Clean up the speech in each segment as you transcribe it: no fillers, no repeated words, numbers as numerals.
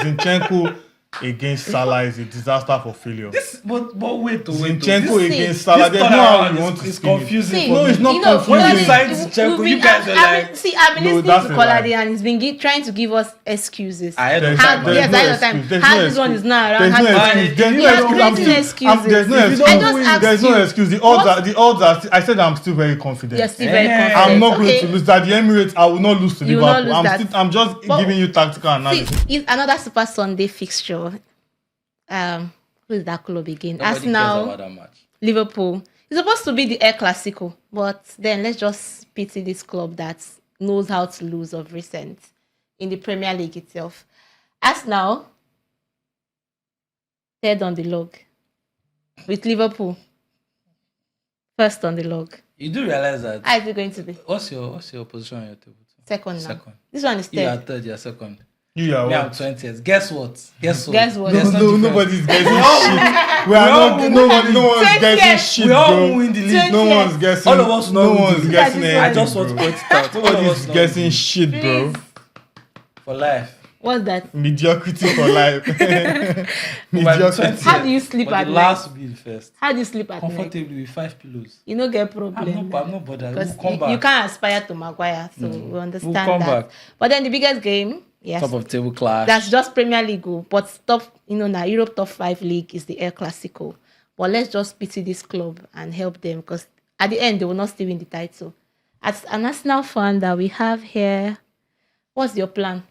Zinchenko against Salah is a disaster for failure. But wait. Zinchenko against Salah. There's no how you want to it's spin it. confusing. No, it's not confusing. When you signed Zinchenko, you guys are like... I've been listening to lie. Kolade and he's been trying to give us excuses. Ahead of How time. this one is not around. There's no excuse. The odds are. I said I'm still very confident. You're still very confident. I'm not going to lose that. The Emirates, I will not lose to You will not Liverpool. lose I'm just giving you tactical analysis. See, it's another Super Sunday fixture. Who is that club again? Nobody Arsenal, cares about that match. Liverpool. It's supposed to be the El Clasico, but then let's just pity this club that knows how to lose of recent in the Premier League itself. Arsenal, third on the log, with Liverpool first on the log. You do realize that? How is it going to be? What's your position on your table? Second now. Second. This one is third. You are third, you are second. You are Me, I'm what? 20th. Guess what? No, nobody's guessing shit. We are not. No one's guessing shit, We all bro. win the league. No one's guessing. All of us No know one's we guessing do. anything. I just want to bro. point it out. All of Nobody's us know guessing shit, bro. for life. What's that? Mediocrity for life. Mediocrity. How do you sleep But at the night? last will be the first. How do you sleep at night? Comfortably with 5 pillows. You don't get problem. I'm not bothered. Because We'll come back. you can't aspire to Maguire, so we understand We'll come that. back. But then the biggest game, yes, Top of table clash. that's just Premier League, but top, now Europe top 5 league is the El Clasico. But let's just pity this club and help them, because at the end they will not still win the title. As an Arsenal fan that we have here, what's your plan?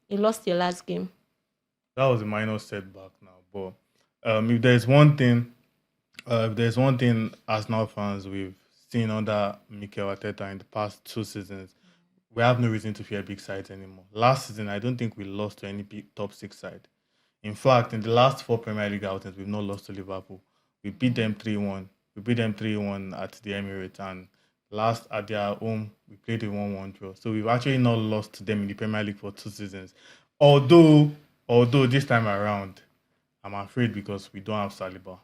You lost your last game. That was a minor setback now, but if there's one thing Arsenal fans we've seen under Mikel Arteta in the past 2 seasons, we have no reason to fear big sides anymore. Last season, I don't think we lost to any big top 6 side. In fact, in the last 4 Premier League outings, we've not lost to Liverpool. We beat them 3-1. We beat them 3-1 at the Emirates, and last at their home, we played a 1-1 draw. So we've actually not lost to them in the Premier League for 2 seasons. Although this time around, I'm afraid because we don't have Saliba.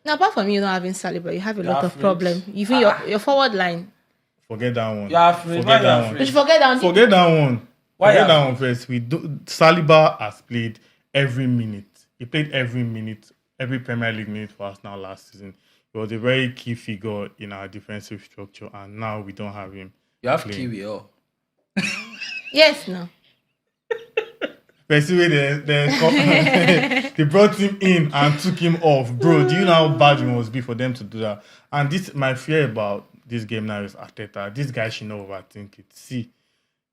Now, apart from you not having Saliba, you have a lot of afraid. problems. Even your forward line. Forget that one. You're afraid. Forget Why that you one. You should forget that. Forget that one. Why Forget you that one first. Saliba has played every minute. He played every minute, every Premier League minute for Arsenal last season. He was a very key figure in our defensive structure, and now we don't have him. You have playing. Kiwi, oh. Yes, no. Basically, they brought him in and took him off. Bro, do you know how bad it must be for them to do that? And this, my fear about this game now is Arteta. This guy should not overthink it. See.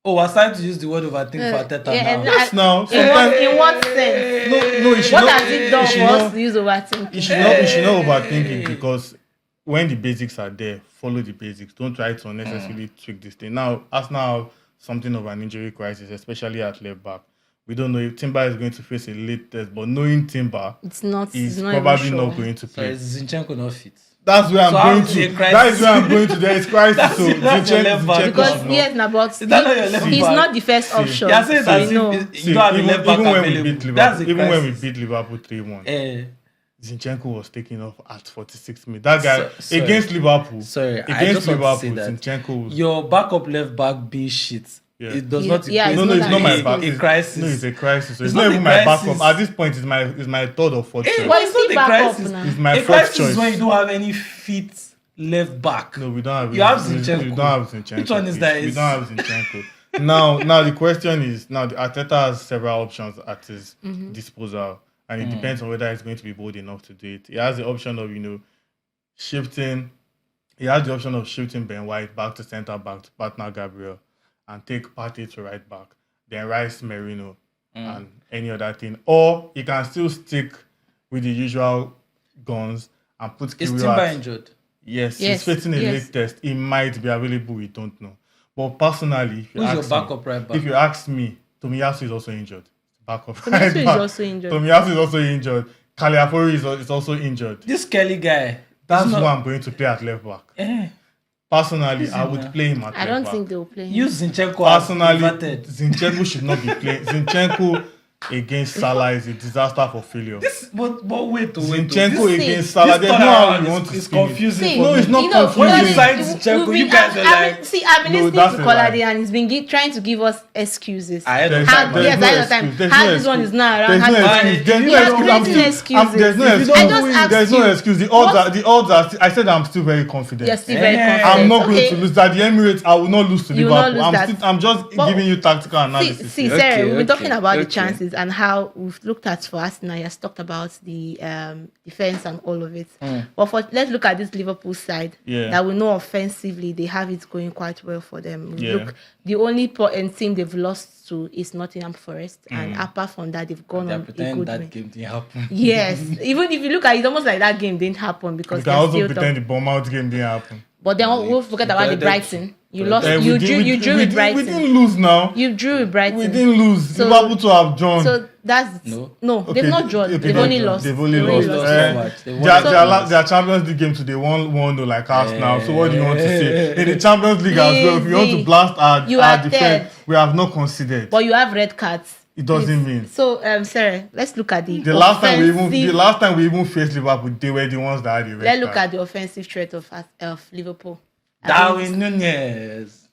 Oh, we're starting to use the word overthink for Arteta yeah, now. Yes, now. In what sense? No, he should What not. has it done for us to use overthinking? You should not overthink it, because when the basics are there, follow the basics. Don't try to unnecessarily tweak this thing. Now, Arsenal have something of an injury crisis, especially at left back. We don't know if Timber is going to face a late test, but knowing Timber, he's not probably even not sure. going to So play. is Zinchenko not fit? That's where So I'm how going is it a to. crisis? That is where I'm going to. There is crisis. That's So your left back. Because no. yes, now but Is that not your left he's back? not the first option. You're saying that so no. you don't have a left back even when we available. beat That's a Liverpool, even when we crisis. beat Liverpool 3-1, Eh, Zinchenko was taken off at 46 minutes. That guy Sorry. against Liverpool. Sorry, I Against just want to Liverpool, say that Zinchenko was. your backup left back being shit. Yeah. It does Yeah, not yeah, equate No, it's not my a- back. a crisis. No, it's a crisis. So It's it's not not a even my crisis. backup. At this point, it's my third or fourth choice. But it's it's not still a back crisis. up now. It's my A fourth crisis choice. is when you don't have any fit left back. No, we don't have. You have We Zinchenko. don't have Zinchenko. Which one is please. that? We don't have Zinchenko. now the question is, now the Arteta has several options at his disposal, and it depends on whether he's going to be bold enough to do it. He has the option of shifting. He has the option of shifting Ben White back to centre back to partner Gabriel, and take Partey to right back, then Rice Merino and any other thing, or he can still stick with the usual guns and put Is Kiwior Timber at- injured? Yes, Yes, he's facing a yes. late test. He might be available, we don't know. But personally, if you Who's your ask backup me, right back? if you ask me, Tomiyasu is also injured. Backup Tomiyasu right is back. also injured. Tomiyasu is also injured. Kaliafori is also injured. This Kelly guy. That's not- who I'm going to play at left back. Eh, Personally, I would play him at left I don't back. think they'll play him. use Zinchenko as Personally, inverted. Zinchenko should not be playing. Zinchenko against Salah is a disaster for failure. But wait. Zinchenko See, against Salah. This There's no how you turnaround want to is spin it. confusing See, for No, me. it's not you know, confusing. When you we- signed we- Zinchenko, we- you guys are like... See, I've been No, listening that's to a lie. Kolade and he's been trying to give us excuses. I had no There's- time. there's Yes, no I know time. excuse. There's How no this one excuse. is not around. There's how no this- excuse. There's You no are excuse. creating excuses. There's no If you excuse. don't win, There's no you- excuse. The What? odds are. I said I'm still very confident. You're still very Eh. confident. I'm not Okay. going to lose that. The Emirates, I will not lose to You will not Liverpool. lose that. I'm just But- giving you tactical analysis. See, here. Sarah, we've been okay, talking about the okay. chances and how we've looked at for Arsenal. Has talked about the defense and all of it. But let's look at this Liverpool side. Yeah. That we know offensively they have it going quite well for them. Yeah. Look, the only team they've lost to is Nottingham Forest, and apart from that, they've gone They're on a pretending good that win. game didn't happen. Yes, even if you look at it, it's almost like that game didn't happen because You can they're also still pretend top. the Bournemouth game didn't happen. But then we'll forget about the They- Brighton. You they- lost. Eh, You we drew. did- You drew we with did- Brighton. We didn't lose now. You drew with Brighton. We didn't lose. So- Liverpool to have drawn. So that's No. they've not drawn. okay, They've only lost. They've only They've lost. lost Eh, so much. They won their, so their, much. their Champions League game today, 1-1 like Arsenal. So what do you want to say? In the Champions League as well, if you want to Easy. blast You our are defense, third. we have not conceded. But you have red cards. It doesn't Please. mean. So, Sarah, let's look at the The last time offensive- we even faced Liverpool, they were the ones that had the red Let's look card. at the offensive threat of Liverpool. I Darwin Nunez.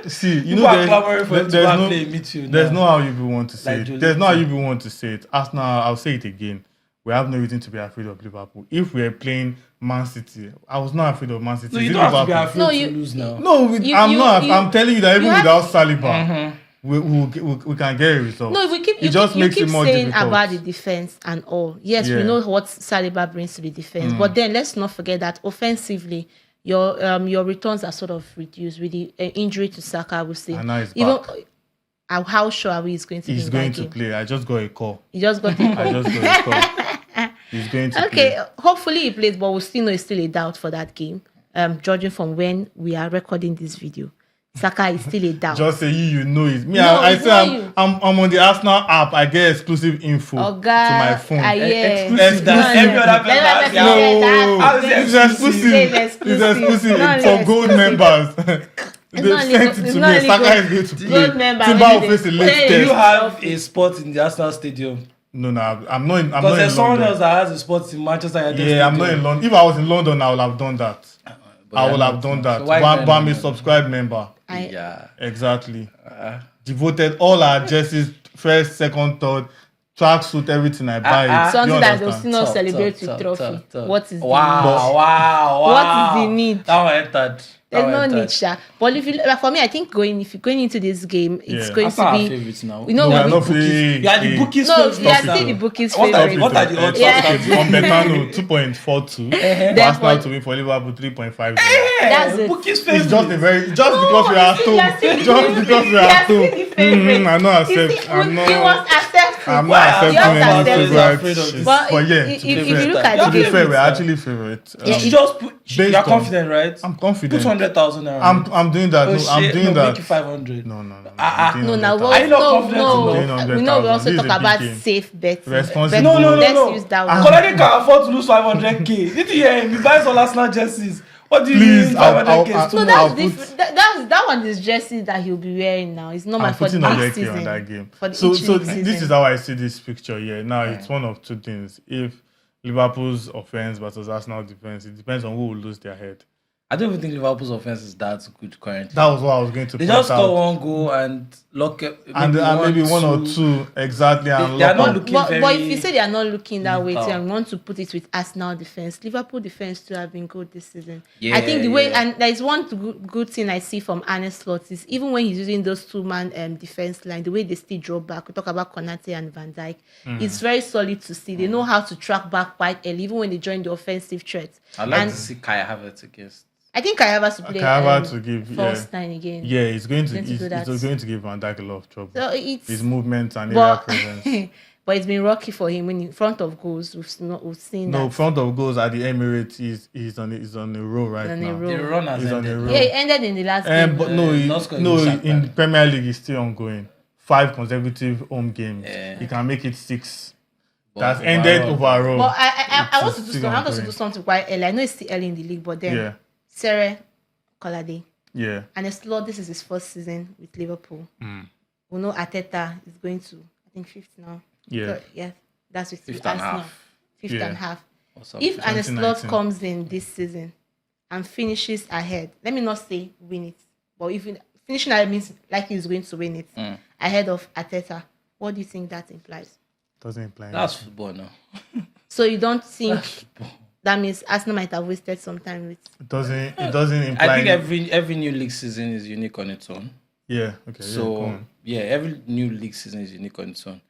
See, you People know, are clamoring for him to there's go and no, play midfield there's now. no how you people want to say Like it. Joe There's no how Linton. you people want to say it. Arsenal, I'll say it again. We have no reason to be afraid of Liverpool. If we are playing Man City, I was not afraid of Man City. No, you Is it don't have to be Liverpool? afraid No, to you- lose now. No, I'm not. you- I'm telling you that even you have- without Saliba, we can get a result. No, if we keep It just makes keep it more saying difficult. about the defense and all. Yes, we Yeah. know what Saliba brings to the defense, but then let's not forget that offensively, your returns are sort of reduced with the injury to Saka. I would say And now he's even back. how sure are we he's going to be He's in going that to game? play. I just got a call. He just got I just got a call. He's going to okay. play. Hopefully he plays, but we still know it's still a doubt for that game. Judging from when we are recording this video, Saka is still a doubt. Just say you know it. Me, No, I it's say not I'm, you. I'm on the Arsenal app. I get exclusive info to my phone. Exclusive that every other person has their own. How is it It's exclusive? exclusive. It's exclusive Not for gold members. They not sent legal. it It's to not me. Saka legal. is going to play. Gold member, Timber when will they- face a late when Do you test. have a spot in the Arsenal stadium? No, I'm not in. I'm Because not there's in someone London. else that has a spot in Manchester United Yeah, I'm not stadium. in London. If I was in London, I would have done that. But I you're would not. have done that. So why But then? I'm a subscribed member. Yeah. Exactly. Devoted all our jerseys, first, second, third, tracksuit, everything I buy. it. Something You that they'll understand? still not celebrate with trophy. What is the need? Wow. What is the need? That one entered. There's no need, Sha. But if you like, for me, I think if you're going into this game, it's Yeah. going That's to not our be. favorites now. You know, We are we- not free. You are the bookies' No, favorites we are now. still the bookies' What are favorite. What are the odds? Yeah. Okay, on Betano, 2.42. Arsenal to win for Liverpool, 3.5. That's it. Bookies' It's favorites. just a very because we are you are still the just because we You are are still the favorite. I'm not You accept. see, I'm you not. must accept I'm it. not accepting You have to any accept it. favorite Afraid of shit. this. But But yeah, if to be you fair, look at To the to be game, fair, we're actually favorite. Yeah, You just put. Based You're on- confident, right? I'm confident. Put 100,000 around. I'm doing that. Oh No, shit! I'm doing no, that. Make it 500. No. Ah, I'm no, doing now 100,000. Are you not no, confident no. enough? Doing 100,000. We know we also This is talk a big about game. safe bets. Responsible. No. Let's use that one. Kolade can afford to lose 500k. Did you hear him? He buys all Arsenal jerseys. What do you Please, mean I'll- 500k is I'll- too No, much? I'll that's put- different. That one is jerseys that he'll be wearing now. It's normal I'm for the putting on next the on season. that game. For the So each league this season. is how I see this picture here. Now it's one of two things. If Liverpool's offense versus Arsenal defense, it depends on who will lose their head. I don't even think Liverpool's offense is that good currently. That was what I was going to They point just out. score one goal and lock up. and maybe one or two exactly. And They are lock not up. looking But very. if you say they are not looking that way, Oh. and want to put it with Arsenal defense, Liverpool defense too have been good this season. Yeah, I think the way, yeah. and there is one good thing I see from Arne Slot is even when he's using those two-man defense line, the way they still draw back. We talk about Konate and Van Dijk. It's very solid to see. They know how to track back quite early, even when they join the offensive threat. I'd like And to see Kai Havertz against. I think I have to play Kayava to give false nine again. yeah, he's going to Going to do that. he's going to give Van Dijk a lot of trouble. So it's His movement and area but, presence. but it's been rocky for him when in front of goals. We've seen No, that. front of goals at the Emirates, he's on a roll right On a now. roll. The run has He's on ended. a roll. Yeah, it ended in the last game. But no, not scoring no, in Shakhtar. in the Premier League, it's still ongoing. 5 consecutive home games. Yeah. He can make it 6. But That's ended overall- overall. But I want to do It's something. still I want us to ongoing. do something quite early. I know it's still early in the league, but then Yeah, Sarah Kolade yeah. and it's Lord. This is his first season with Liverpool. Mm. We know Arteta is going to. I think fifth now. Yeah. So, yeah, that's with Fifth and Arsenal. half. Fifth Yeah. and half. Or something. If an slot 2019. comes in this season and finishes ahead, let me not say win it, but if finishing ahead means like he's going to win it ahead of Arteta, what do you think that implies? Doesn't imply That's anything. football now. So you don't think that means Arsenal might have wasted some time with? It doesn't imply. I think every new league season is unique on its own. Yeah. Okay. Go So on. every new league season is unique on its own.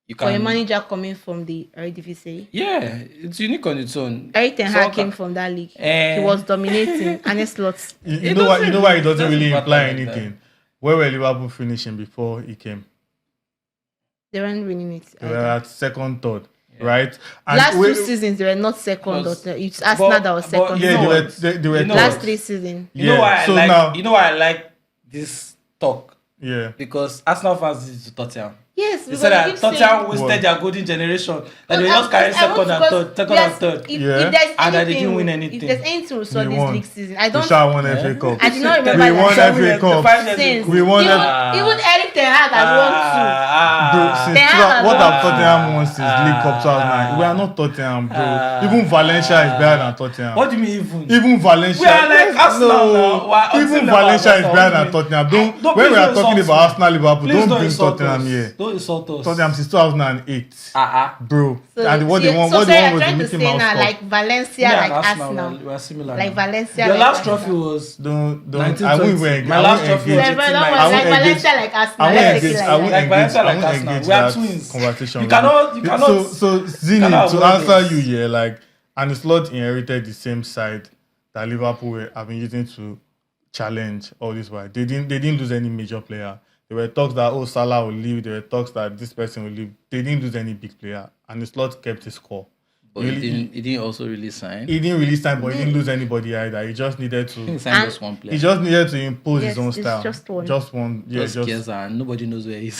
You For a can, manager coming from the Eredivisie, yeah, it's unique on its own. Eric Ten So Hag okay. came from that league. Eh. He was dominating. And slots. You It know why? doesn't You know why it really- doesn't really doesn't imply matter like anything. Where were Liverpool finishing before he came? They weren't winning it. They were either. at second, third, right? And Last we- 2 seasons, they were not second or Was- third. It's Arsenal that was but- second. yeah, You know they were. what? They were. You know third. Last what? 3 seasons. You know why so I like now- you know why I like this talk? Yeah. Because Arsenal fans is to Tottenham. Yes, They because said they that keep Tottenham saying- wasted What? their golden generation. That they But just carry I second want and because third, second yes, and third. If, Yeah. if there's And that they anything, didn't win if anything. there's anything we saw They this won. league season, I We don't. shall won Yeah. FA Cup. I did not remember We won that. FA Cup. Since We won even, F- even Eric Ten Hag has won Bro, since They two- have- what have Tottenham won since League Cup 2009? We are not Tottenham, bro. Even Valencia is better than Tottenham. What do you mean even? Even Valencia. We are like Arsenal now. We are Even Arsenal Valencia is now. better than Tottenham. Don't Don't- when please we are don't talking insult about me. Arsenal, Liverpool, Please don't bring insult Tottenham us. here. Don't insult us. Tottenham since 2008, bro. So, And what they want, so what sorry, they I'm want was the trying to Mickey say Mouse now, Cup. like Valencia, Me like and Arsenal. we are similar. Like now. Valencia, Your like last Arsenal. trophy was Don't. I 1920. won't even. My I last won't trophy engage. was Yeah, but don't 1890. worry, I like won't engage. Valencia, like Arsenal. I won't let's take engage. it I won't that. Like engage. Valencia, I like won't Arsenal. engage We are that twins. conversation. You with cannot- you. you cannot- So Zini, cannot to avoid answer this. you here, like, and it's not inherited the same side that Liverpool have been using to challenge all this while. They didn't lose any major player. There were talks that Salah will leave. There were talks that this person will leave. They didn't lose any big player, and the slot kept his core. But he didn't also really sign. He didn't really sign, but he didn't lose anybody either. He just needed He to. signed And- just one player. He just needed to impose Yes, his own it's style. just one. Just one. Yeah, just just. Chiesa, and nobody knows where he is.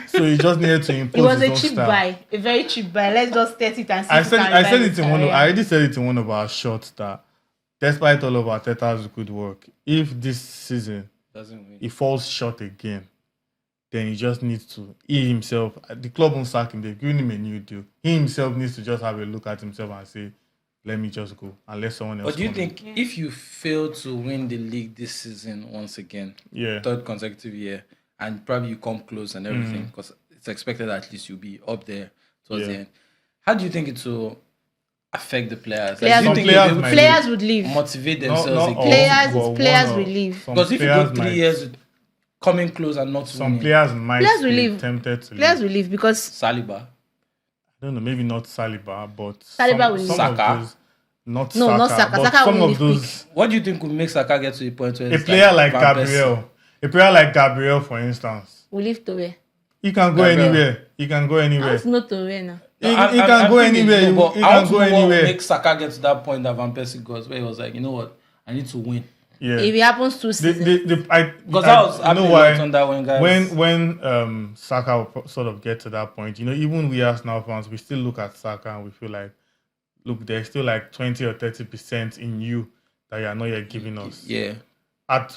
So he just needed to It impose was his a own cheap style. buy, a very cheap buy. Let's just test it and see. I if we said can I said revive it in one. career. I already said it in one of our shots that, despite all of Arteta's good work, if this season Doesn't win. he falls short again, then he just needs to. He himself, the club won't sack him. They've given him a new deal. He himself needs to just have a look at himself and say, "Let me just go and let someone else." But do you come in." think if you fail to win the league this season once again, Yeah. third consecutive year, and probably you come close and everything, because it's expected at least you'll be up there towards the Yeah. end. How do you think it will affect the players? Players- do you Some think players they'll be might able Players to would leave. motivate Not themselves all, again? Players- but players one will or- leave. some Because if you go players 3 might- years with coming close and not some winning, players might Players will be leave. tempted to Players leave. will leave because Saliba, I don't know, maybe not Saliba, but Saliba will leave. some Saka. of those, not No, Saka, not Saka. but Saka some will of leave those. what do you think would make Saka get to the point where A it's player like Van Persie? Gabriel, for instance, we leave Toure. he can go Gabriel. anywhere. He can go anywhere. That's not Toure now. He can go anywhere. He But can I want to go know what will anywhere. make Saka get to that point that Van Persie got, where he was like, you know what, I need to win. Yeah. If it happens 2 seasons, Because that was you happening know a lot why? on that one, guys. When Saka will sort of get to that point, even we Arsenal fans, we still look at Saka and we feel like, look, there's still like 20 or 30% in you that you are not yet giving us. Yeah.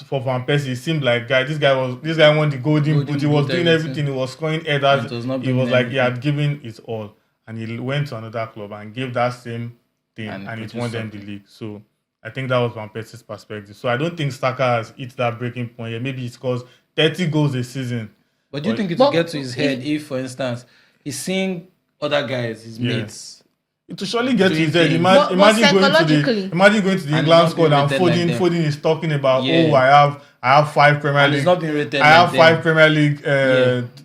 For Van Persie, it seemed like this guy won the golden boot. He was boot, doing everything. everything. He was scoring headers. It was not He was bringing like he had given his all, and he went to another club and gave that same thing, And and it produced won them the something. league. So I think that was Van Persie's perspective. So I don't think Saka has hit that breaking point yet. Maybe he scores 30 goals a season. But do you think it will get to his head if, for instance, he's seeing other guys, his Yeah. mates, It will surely get to his head. But Imagine going to psychologically- the And England not squad being and rated like them. Foden is talking about, Yeah. oh, I have 5 Premier and League. he's not being rated I have like them. 5 Premier League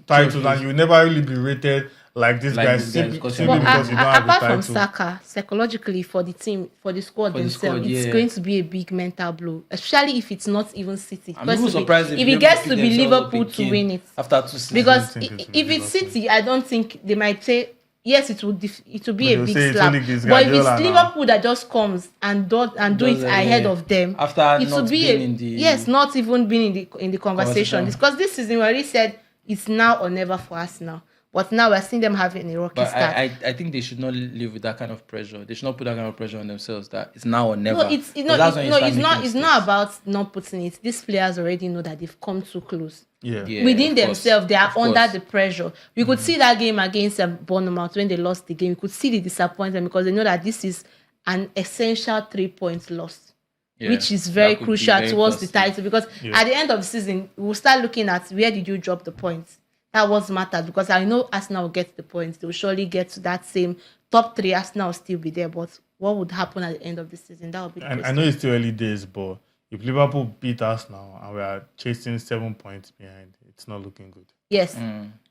titles, trophies. and you will never really be rated like this Like guy this guy, simply because simply you're because you don't have the apart title. from Saka, psychologically for the team, for the squad For the themselves, squad, it's yeah. going to be a big mental blow, especially if it's not even City. I'm even Because surprised if if it Liverpool gets to pick be themselves up Liverpool to again win it, after 2 seasons. because think it will be if it's Liverpool. City, I don't think they might say yes. It will be But a they'll big say it's slap. only this But if it's Guardiola now. Liverpool that just comes and do it Does, ahead yeah. of them, After it not will be being in the- not even being in the conversation. Conversation. Because this season we already said it's now or never for Arsenal. But now we're seeing them having a rocky But start. I think they should not live with that kind of pressure. They should not put that kind of pressure on themselves that it's now or never. No, it's Because that's when you start it's making not. It's not mistakes. about not putting it. These players already know that they've come too close. Yeah. Yeah, Within of course. themselves, they are Of under course. the pressure. We could see that game against Bournemouth when they lost the game. We could see the disappointment because they know that this is an essential 3 points loss, Yeah, which is very that could be crucial very towards the costly. title. Because Yeah. at the end of the season, we'll start looking at where did you drop the points. That was matters because I know Arsenal will get the points. They will surely get to that same top 3. Arsenal will still be there, but what would happen at the end of the season? That would be the And I question. know it's still early days, but if Liverpool beat us now and we are chasing 7 points behind, it's not looking good. Yes,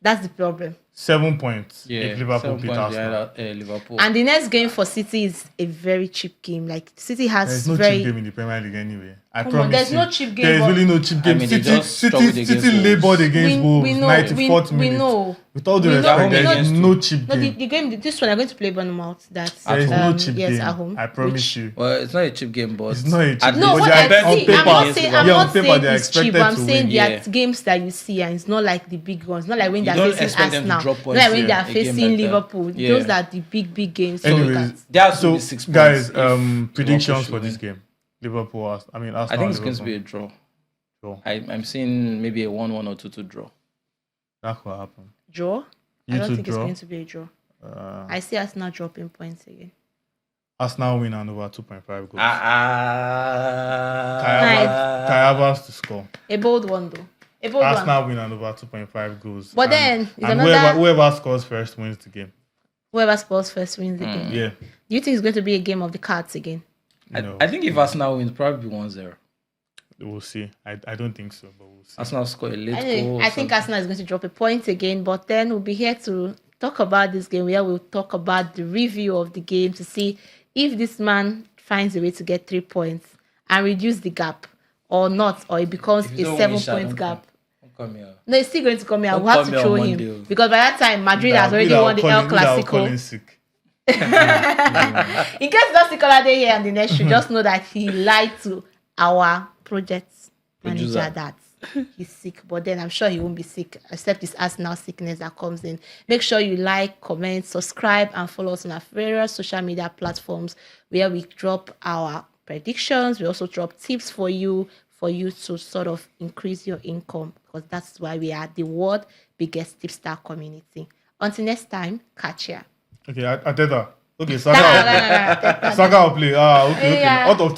that's the problem. 7 points Yeah, if Liverpool 7 beat points us behind now. Liverpool. And the next game for City is a very cheap game. Like City has There's no very cheap game in the Premier League anyway. I Come on, promise there's you. no cheap game, There's but- really no cheap game. mean, they City, just struggled against City labored Wolves. against Wolves. we know, 94th we minute. know. With all the We know, respect, we there's know. no cheap No, game. the game. This one are going to play Bournemouth. That's There is no cheap yes, game. at home. I promise which- you. Well, it's not a cheap game, but It's not a cheap at game. No, least what they are- I compared on see, to I'm paper- not against saying, yeah, I'm on not paper, saying they are it's cheap. expected I'm to saying win. there are Yeah. games that you see, and it's not like the big ones. Not like when You they're don't facing expect them to Arsenal. drop Not points like when in they're a game facing like that. Liverpool. Yeah. Those are the big games. So Anyways, there has to so be 6 points guys, if predictions Liverpool for should this win. game. Liverpool, Arsenal. I think it's going to be a draw. Draw. I'm seeing maybe a 1-1 or 2-2 draw. That could happen. draw. I You don't two think it's draw. going to be a draw. I see Arsenal dropping points again. Arsenal win and over 2.5 goals. Nice. Kai Havertz to score. A bold one though. A bold one. Arsenal win and over 2.5 goals. But And- then, it's and another- whoever scores first wins the game. Whoever scores first wins the game. Yeah. Do you think it's going to be a game of the cards again? No, I think if Arsenal wins, probably 1-0. we'll see. I don't think so, but we'll see. Arsenal score a late Anyway, goal. I think Arsenal is going to drop a point again, but then we'll be here to talk about this game where we'll talk about the review of the game to see if this man finds a way to get 3 points and reduce the gap or not, or it becomes If you a don't 7 win, Sha, point don't gap. Don't come here. No, it's still going to come here. Don't We'll have come to here throw on him Monday, oh. because by that time, Madrid has already won the El Clasico. In case you don't see Colade here on the next show, just know that he lied to our project manager Producer. that he's sick. But then I'm sure he won't be sick, except it's Arsenal sickness that comes in. Make sure you like, comment, subscribe, and follow us on our various social media platforms where we drop our predictions. We also drop tips for you to sort of increase your income, because that's why we are the world biggest tipster community. Until next time, catch ya. Okay, Ateta. Okay, Nah, nah, Saka. nah, nah, nah. Saka will play. Okay. Yeah. Out of